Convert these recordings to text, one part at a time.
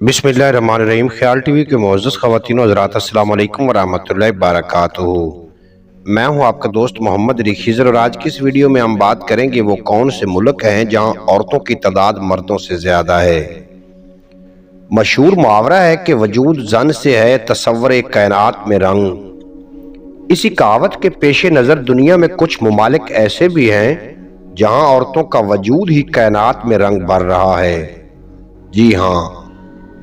बिस्मिल्लाहिर्रहमानिर्रहीम। ख्याल टीवी के मुअज़्ज़ज़ ख़वातीन व हज़रात, अस्सलाम वालेकुम व रहमतुल्लाहि व बरकातुहू। मैं हूं आपका दोस्त मोहम्मद रिखीज़र और आज की इस वीडियो में हम बात करेंगे वो कौन से मुल्क हैं जहां औरतों की तादाद मर्दों से ज़्यादा है। मशहूर मुहावरा है कि वजूद ज़न से है तसव्वुर कायनात में रंग। इसी कहावत के पेश नज़र दुनिया में कुछ ममालिक ऐसे भी हैं जहां औरतों का वजूद ही कायनात में रंग भर रहा है। जी हाँ,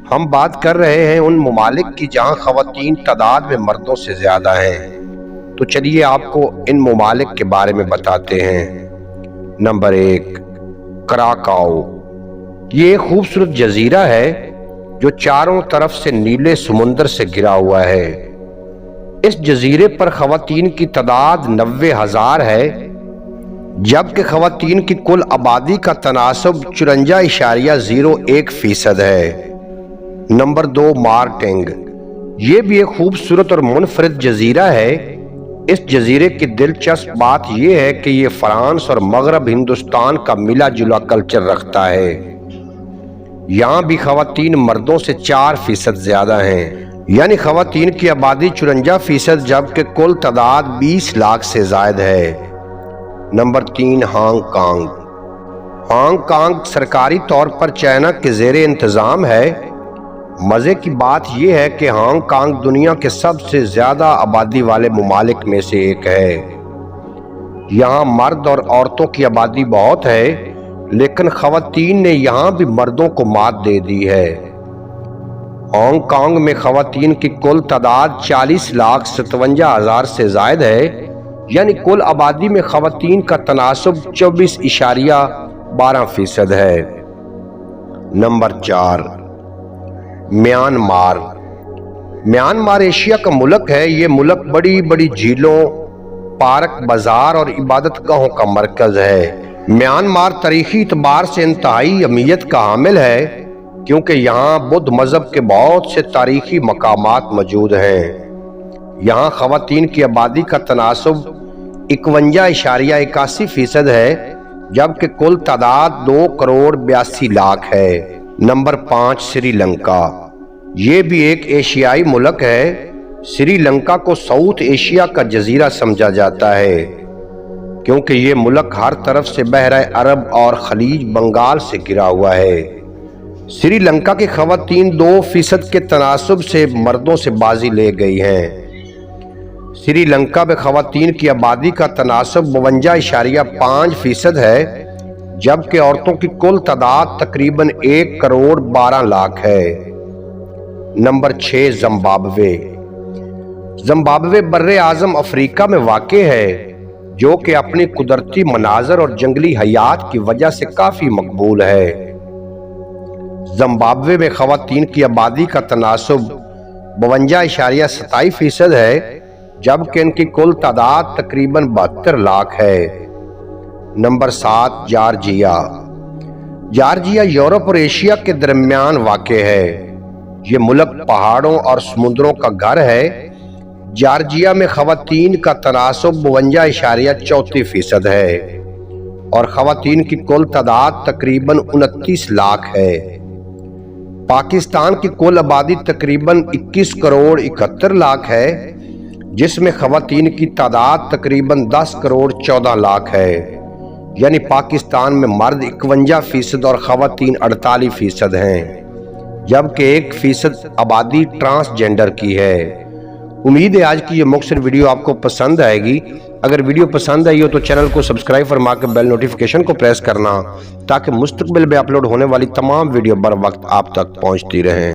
हम बात कर रहे हैं उन ममालिक की जहां ख़वातीन तादाद में मर्दों से ज़्यादा हैं। तो चलिए आपको इन ममालिक के बारे में बताते हैं। नंबर 1, कराकाओ। ये एक खूबसूरत जजीरा है जो चारों तरफ से नीले समुंदर से घिरा हुआ है। इस जजीरे पर ख़वातीन की तादाद 90,000 है, जबकि ख़वातीन की कुल आबादी का तनासब 54.01% है। Number 2, morning. ये भी एक खूबसूरत और मुनफरिद जजीरा है। इस जजीरे की दिलचस्प बात यह है कि ये फ्रांस और मगरब हिंदुस्तान का मिला जुला कल्चर रखता है। यहाँ भी ख़वातीन मर्दों से 4% ज्यादा हैं, यानी ख़वातीन की आबादी 54%, जबकि कुल तादाद 20 लाख से जायद है। Number 3, Hong Kong. हांगकांग सरकारी तौर पर चाइना के ज़ेरे इंतज़ाम है। मज़े की बात यह है कि हांगकांग दुनिया के सबसे ज़्यादा आबादी वाले ममालिक में से एक है। यहाँ मर्द और औरतों की आबादी बहुत है, लेकिन ख़वातीन ने यहाँ भी मर्दों को मात दे दी है। हांगकांग में ख़वातीन की कुल तादाद 40,57,000 से ज़ायद है, यानी कुल आबादी में ख़वातीन का तनासब 24.12% है। Number 4, Myanmar. म्यांमार एशिया का मुल्क है। ये मुल्क बड़ी बड़ी झीलों, पार्क, बाजार और इबादत गाहों का मरकज है। म्यांमार तारीखी एतबार से इंतहाई अहमियत का हामिल है, क्योंकि यहाँ बुद्ध मजहब के बहुत से तारीखी मकामात मौजूद हैं। यहाँ ख़वातीन की आबादी का तनासब 51.81% है, जबकि कुल तादाद 2,82,00,000 है। नंबर 5, श्रीलंका। ये भी एक एशियाई मुल्क है। श्रीलंका को साउथ एशिया का जजीरा समझा जाता है, क्योंकि ये मुल्क हर तरफ से बहरा अरब और खलीज बंगाल से घिरा हुआ है। श्रीलंका की ख़वातीन 2% के तनासब से मर्दों से बाजी ले गई हैं। श्रीलंका में ख़वातीन की आबादी का तनासब 52.5% है, जबकि औरतों की कुल तादाद तकरीबन 1,12,00,000 है। Number 6, Zimbabwe. ज़िम्बाब्वे बर्रे आज़म अफ्रीका में वाक़े है, जो कि अपनी कुदरती मनाजर और जंगली हयात की वजह से काफ़ी मकबूल है। ज़िम्बाब्वे में ख़वातीन की आबादी का तनासब 52.27% है, जबकि इनकी कुल तादाद तकरीबन 72 लाख है। Number 7, Georgia. जॉर्जिया यूरोप और एशिया के दरमियान वाक़े है। ये मुल्क पहाड़ों और समुद्रों का घर है। जॉर्जिया में ख़वातीन का तनासब 52.34% है और ख़वातीन की कुल तादाद तकरीबन 29 लाख है। पाकिस्तान की कुल आबादी तकरीबन 21,71,00,000 है, जिसमें ख़वातीन की तादाद तकरीबन 10,14,00,000 है, यानी पाकिस्तान में मर्द 51% और ख़वातीन 48% हैं, जबकि 1% आबादी ट्रांसजेंडर की है। उम्मीद है आज की ये मुख्तसर वीडियो आपको पसंद आएगी। अगर वीडियो पसंद आई हो तो चैनल को सब्सक्राइब फरमा के बेल नोटिफिकेशन को प्रेस करना, ताकि मुस्तकबिल में अपलोड होने वाली तमाम वीडियो बर वक्त आप तक पहुंचती रहें।